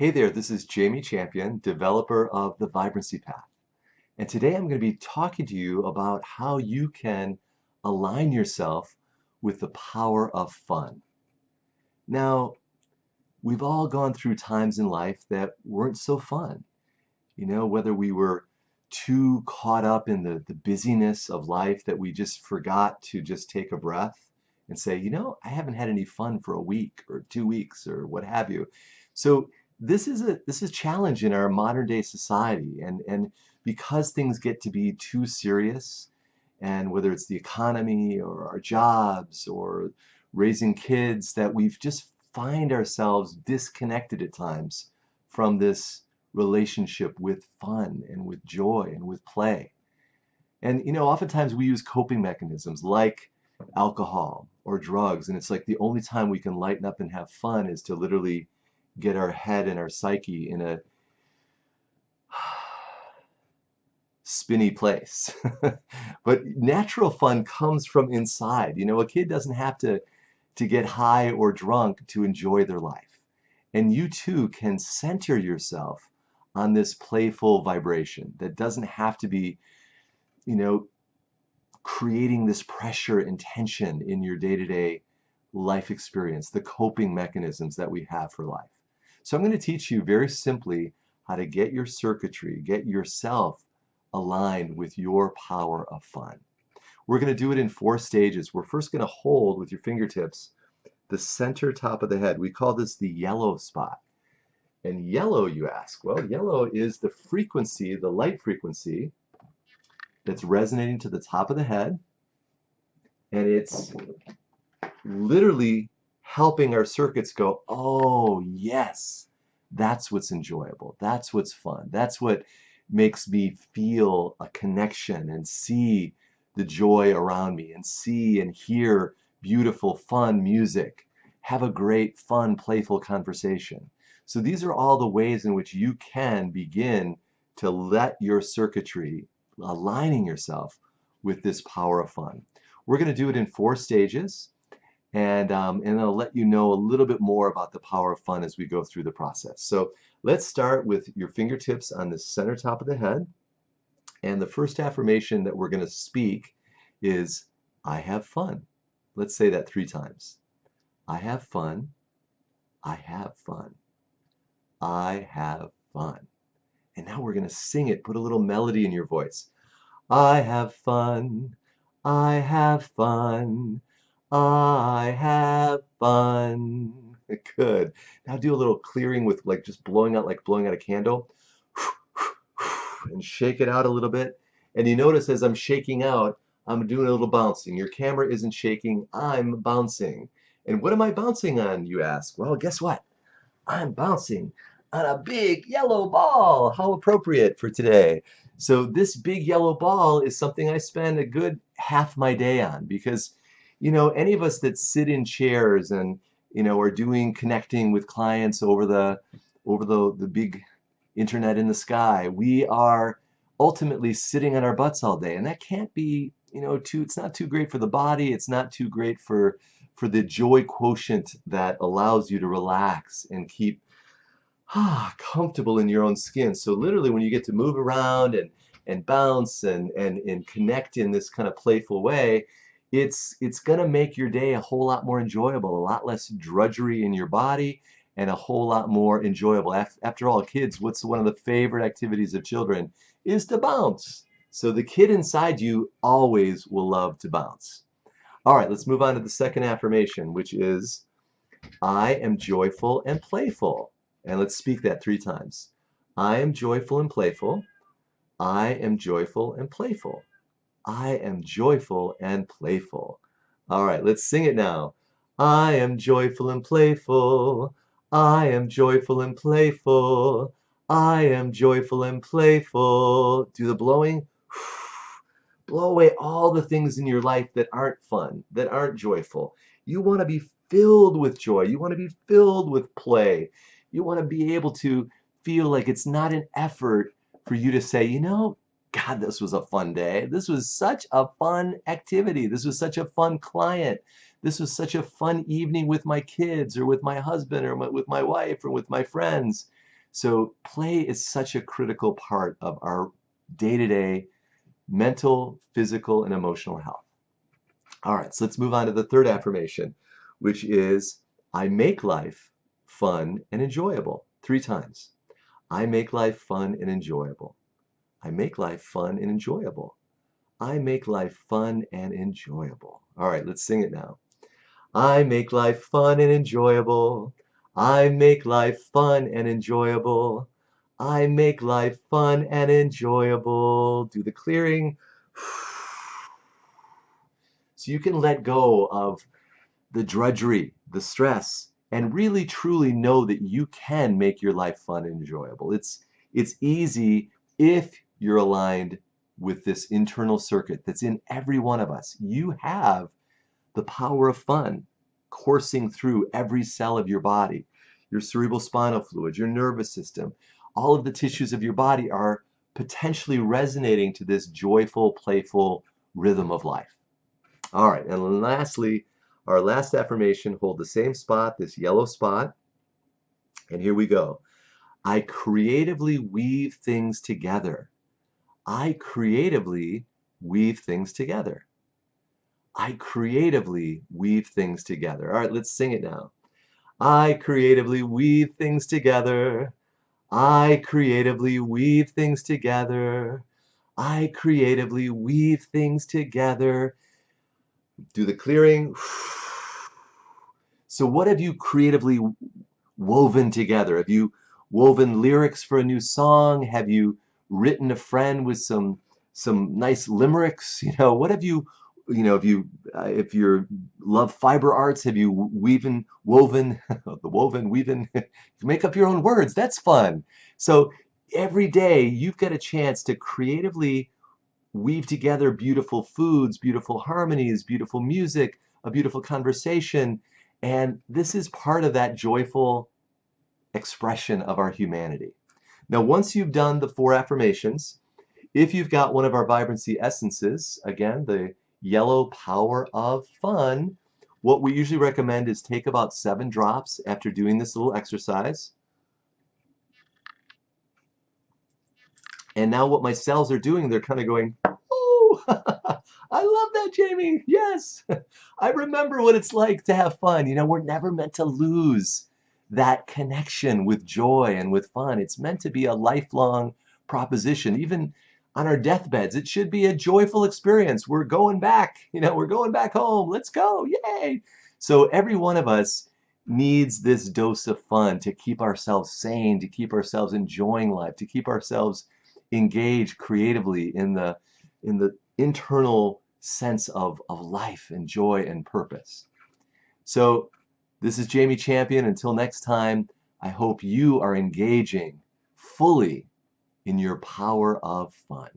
Hey there, this is Jamie Champion, developer of the Vibrancy Path. And today I'm going to be talking to you about how you can align yourself with the power of fun. Now, we've all gone through times in life that weren't so fun. Whether we were too caught up in the busyness of life that we just forgot to just take a breath and say, I haven't had any fun for a week or 2 weeks or what have you. So this is a challenge in our modern day society, and because things get to be too serious, and whether it's the economy or our jobs or raising kids, that we've just find ourselves disconnected at times from this relationship with fun and with joy and with play. And oftentimes we use coping mechanisms like alcohol or drugs, and it's like the only time we can lighten up and have fun is to literally get our head and our psyche in a spinny place. But natural fun comes from inside. A kid doesn't have to get high or drunk to enjoy their life. And you too can center yourself on this playful vibration that doesn't have to be, you know, creating this pressure and tension in your day-to-day life experience, the coping mechanisms that we have for life. So I'm going to teach you very simply how to get your circuitry, get yourself aligned with your power of fun. We're going to do it in 4 stages. We're first going to hold with your fingertips the center top of the head. We call this the yellow spot. And yellow, you ask? Well, yellow is the frequency, the light frequency that's resonating to the top of the head, and it's literally helping our circuits go, oh, yes, that's what's enjoyable. That's what's fun. That's what makes me feel a connection and see the joy around me and see and hear beautiful, fun music. Have a great, fun, playful conversation. So these are all the ways in which you can begin to let your circuitry, aligning yourself with this power of fun. We're going to do it in 4 stages, and I'll let you know a little bit more about the power of fun as we go through the process. So let's start with your fingertips on the center top of the head. And the first affirmation that we're going to speak is, I have fun. Let's say that 3 times. I have fun. I have fun. I have fun. And now we're going to sing it. Put a little melody in your voice. I have fun. I have fun. I have fun. Good. Now do a little clearing with just blowing out, like blowing out a candle. And shake it out a little bit. And you notice as I'm shaking out, I'm doing a little bouncing. Your camera isn't shaking, I'm bouncing. And what am I bouncing on, you ask? Well, guess what? I'm bouncing on a big yellow ball. How appropriate for today. So this big yellow ball is something I spend a good half my day on, because any of us that sit in chairs and are doing connecting with clients over the big internet in the sky, we are ultimately sitting on our butts all day, and that can't be it's not too great for the body. It's not too great for the joy quotient that allows you to relax and keep comfortable in your own skin. So literally when you get to move around and bounce and connect in this kind of playful way, it's gonna make your day a whole lot more enjoyable, a lot less drudgery in your body, and a whole lot more enjoyable. After all, kids, what's one of the favorite activities of children is to bounce. So the kid inside you always will love to bounce. All right, let's move on to the second affirmation, which is, I am joyful and playful. And let's speak that 3 times. I am joyful and playful. I am joyful and playful. I am joyful and playful. All right, let's sing it now. I am joyful and playful. I am joyful and playful. I am joyful and playful. Do the blowing. Blow away all the things in your life that aren't fun, that aren't joyful. You want to be filled with joy. You want to be filled with play. You want to be able to feel like it's not an effort for you to say, God, this was a fun day. This was such a fun activity. This was such a fun client. This was such a fun evening with my kids or with my husband or with my wife or with my friends. So play is such a critical part of our day-to-day mental, physical, and emotional health. All right, so let's move on to the third affirmation, which is I make life fun and enjoyable. 3 times. I make life fun and enjoyable. I make life fun and enjoyable. I make life fun and enjoyable. All right, let's sing it now. I make life fun and enjoyable. I make life fun and enjoyable. I make life fun and enjoyable. Do the clearing. So you can let go of the drudgery, the stress, and really truly know that you can make your life fun and enjoyable. It's easy if you're aligned with this internal circuit that's in every one of us. You have the power of fun coursing through every cell of your body, your cerebral spinal fluid, your nervous system. All of the tissues of your body are potentially resonating to this joyful, playful rhythm of life. All right, and lastly, our last affirmation, hold the same spot, this yellow spot, and here we go. I creatively weave things together. I creatively weave things together. I creatively weave things together. All right, let's sing it now. I creatively weave things together. I creatively weave things together. I creatively weave things together. Do the clearing. So what have you creatively woven together? Have you woven lyrics for a new song? Have you written a friend with some nice limericks? What have you, if you love fiber arts, have you woven the woven weaving? Make up your own words. That's fun. So every day you've got a chance to creatively weave together beautiful foods, beautiful harmonies, beautiful music, a beautiful conversation. And this is part of that joyful expression of our humanity. Now, once you've done the 4 affirmations, if you've got one of our vibrancy essences, again, the yellow power of fun, what we usually recommend is take about 7 drops after doing this little exercise. And now what my cells are doing, they're kind of going, oh, I love that, Jamie. Yes. I remember what it's like to have fun. We're never meant to lose that connection with joy and with fun. It's meant to be a lifelong proposition. Even on our deathbeds, it should be a joyful experience. We're going back, we're going back home. Let's go. Yay. So every one of us needs this dose of fun to keep ourselves sane, to keep ourselves enjoying life, to keep ourselves engaged creatively in the internal sense of life and joy and purpose. So this is Jamie Champion. Until next time, I hope you are engaging fully in your power of fun.